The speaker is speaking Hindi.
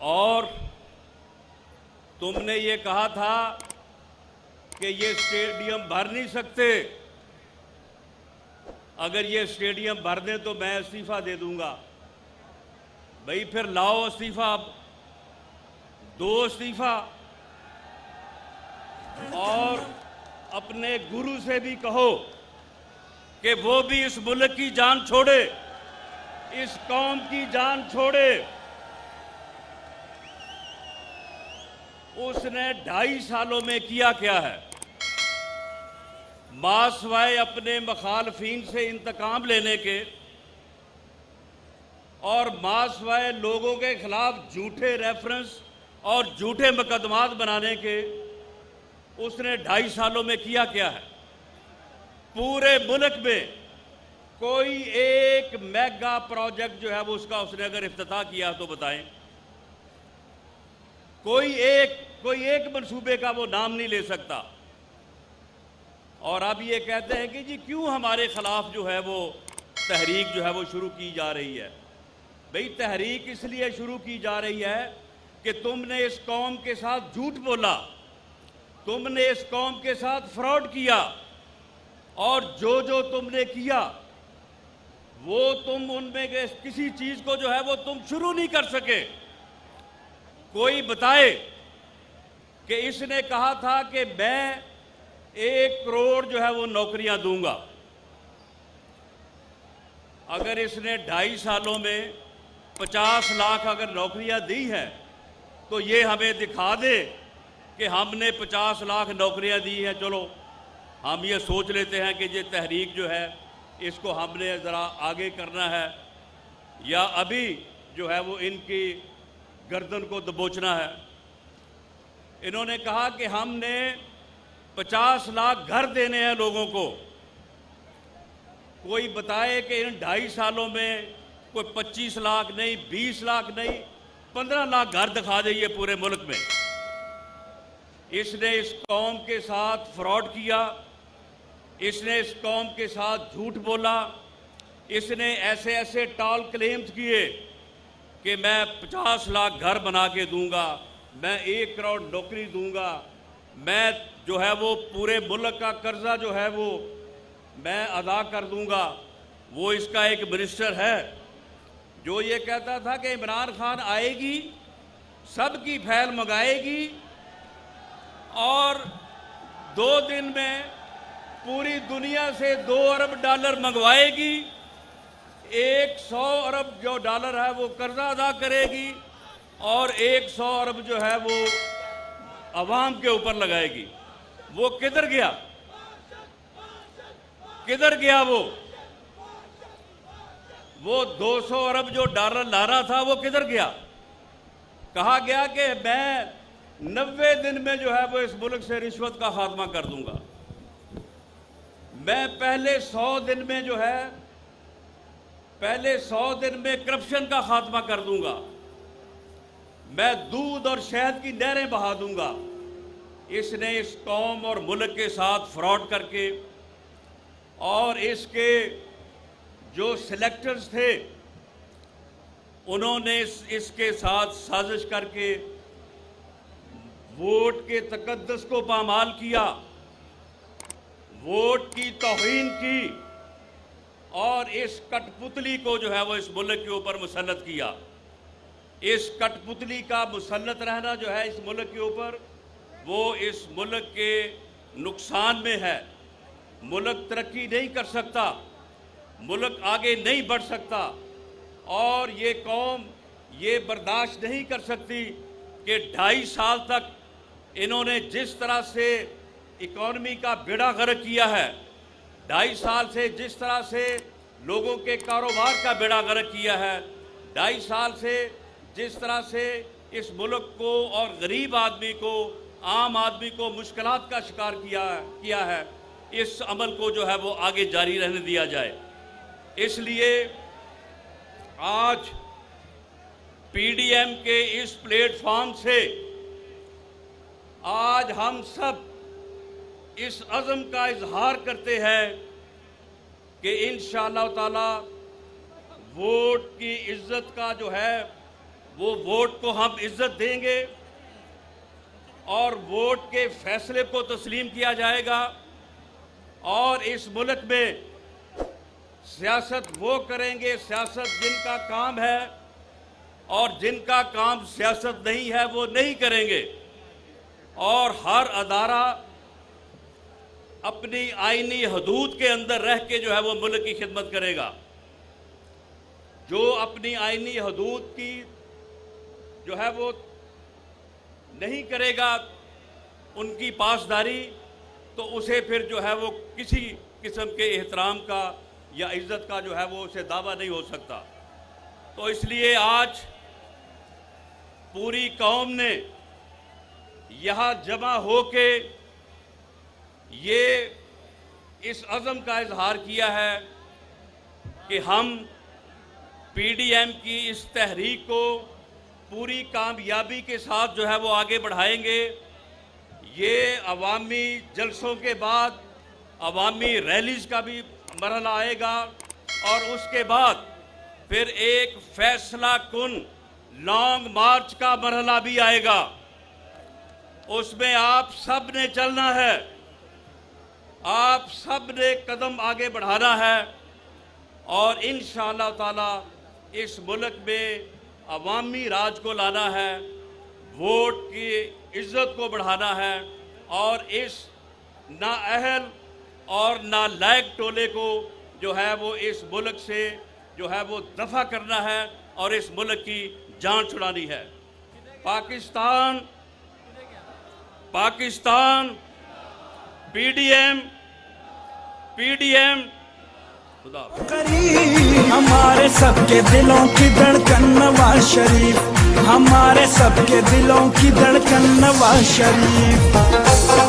और तुमने ये कहा था कि ये स्टेडियम भर नहीं सकते, अगर ये स्टेडियम भर दें तो मैं इस्तीफा दे दूंगा। भाई फिर लाओ इस्तीफा, अब दो इस्तीफा, और अपने गुरु से भी कहो कि वो भी इस मुल्क की जान छोड़े, इस कौम की जान छोड़े। उसने 2.5 सालों में किया क्या है? मासवाए अपने मुखालफीन से इंतकाम लेने के और मासवाए लोगों के खिलाफ झूठे रेफरेंस और झूठे मुकदमात बनाने के, उसने 2.5 सालों में किया क्या है? पूरे मुल्क में कोई एक मेगा प्रोजेक्ट जो है वो उसका उसने अगर इफ्तिताह किया तो बताएं। कोई एक मंसूबे का वो नाम नहीं ले सकता। और अब ये कहते हैं कि जी क्यों हमारे खिलाफ जो है वो तहरीक जो है वो शुरू की जा रही है। भाई तहरीक इसलिए शुरू की जा रही है कि तुमने इस कौम के साथ झूठ बोला, तुमने इस कौम के साथ फ्रॉड किया, और जो तुमने किया वो तुम उनमें किसी चीज को जो है वो तुम शुरू नहीं कर सके। कोई बताए कि इसने कहा था कि मैं 1 करोड़ जो है वो नौकरियां दूंगा। अगर इसने 2.5 सालों में 50 लाख अगर नौकरियां दी हैं तो ये हमें दिखा दे कि हमने 50 लाख नौकरियां दी हैं। चलो हम ये सोच लेते हैं कि ये तहरीक जो है इसको हमने ज़रा आगे करना है, या अभी जो है वो इनकी गर्दन को दबोचना है। इन्होंने कहा कि हमने 50 लाख घर देने हैं लोगों को। कोई बताए कि इन 2.5 सालों में कोई 25 लाख नहीं, 20 लाख नहीं, 15 लाख घर दिखा दे पूरे मुल्क में। इसने इस कौम के साथ फ्रॉड किया, इसने इस कौम के साथ झूठ बोला, इसने ऐसे ऐसे टॉल क्लेम्स किए कि मैं 50 लाख घर बना के दूंगा, मैं 1 करोड़ नौकरी दूंगा, मैं जो है वो पूरे मुल्क का कर्जा जो है वो मैं अदा कर दूंगा। वो इसका एक मिनिस्टर है जो ये कहता था कि इमरान खान आएगी, सबकी फैल मंगाएगी और 2 दिन में पूरी दुनिया से 2 अरब डॉलर मंगवाएगी, 100 अरब जो डॉलर है वो कर्जा अदा करेगी और 100 अरब जो है वो अवाम के ऊपर लगाएगी। वो किधर गया? किधर गया वो 200 अरब जो डॉलर ला रहा था वो किधर गया? कहा गया कि मैं 90 दिन में जो है वो इस मुल्क से रिश्वत का खात्मा कर दूंगा, मैं पहले 100 दिन में जो है पहले 100 दिन में करप्शन का खात्मा कर दूंगा, मैं दूध और शहद की नहरें बहा दूंगा। इसने इस कौम और मुल्क के साथ फ्रॉड करके और इसके जो सिलेक्टर्स थे उन्होंने इसके साथ साजिश करके वोट के तकद्दुस को पामाल किया, वोट की तौहीन की और इस कठपुतली को जो है वो इस मुल्क के ऊपर मुसल्लत किया। इस कठपुतली का मुसल्लत रहना जो है इस मुल्क के ऊपर, वो इस मुल्क के नुकसान में है। मुल्क तरक्की नहीं कर सकता, मुल्क आगे नहीं बढ़ सकता, और ये कौम ये बर्दाश्त नहीं कर सकती कि 2.5 साल तक इन्होंने जिस तरह से इकॉनमी का बेड़ा गर्क किया है, 2.5 साल से जिस तरह से लोगों के कारोबार का बेड़ा गर्क किया है, 2.5 साल से जिस तरह से इस मुल्क को और गरीब आदमी को, आम आदमी को मुश्किलात का शिकार किया है, इस अमल को जो है वो आगे जारी रहने दिया जाए। इसलिए आज पीडीएम के इस प्लेटफॉर्म से आज हम सब इस अज़म का इजहार करते हैं कि इंशाअल्लाह ताला वोट की इज्जत का जो है वो वोट को हम इज्जत देंगे और वोट के फैसले को तस्लीम किया जाएगा। और इस मुल्क में सियासत वो करेंगे सियासत जिनका काम है, और जिनका काम सियासत नहीं है वो नहीं करेंगे। और हर अदारा अपनी आईनी हदूद के अंदर रह के जो है वो मुल्क की खिदमत करेगा। जो अपनी आईनी हदूद की जो है वो नहीं करेगा उनकी पासदारी, तो उसे फिर जो है वो किसी किस्म के एहतराम का या इज्जत का जो है वो उसे दावा नहीं हो सकता। तो इसलिए आज पूरी कौम ने यहाँ जमा होके ये इस अज़म का इजहार किया है कि हम पीडीएम की इस तहरीक को पूरी कामयाबी के साथ जो है वो आगे बढ़ाएंगे। ये अवामी जलसों के बाद अवामी रैलीज का भी मरहला आएगा और उसके बाद फिर एक फैसला कुन लॉन्ग मार्च का मरहला भी आएगा। उसमें आप सब ने चलना है, आप सब ने कदम आगे बढ़ाना है और इंशाअल्लाह ताला इस मुल्क में अवामी राज को लाना है, वोट की इज्जत को बढ़ाना है और इस नाअहल और नालायक टोले को जो है वो इस मुल्क से जो है वो दफा करना है और इस मुल्क की जान छुड़ानी है। पाकिस्तान पाकिस्तान पीडीएम पीडीएम खुदा हमारे सबके दिलों की धड़कन नवाज शरीफ, हमारे सबके दिलों की धड़कन नवाज शरीफ।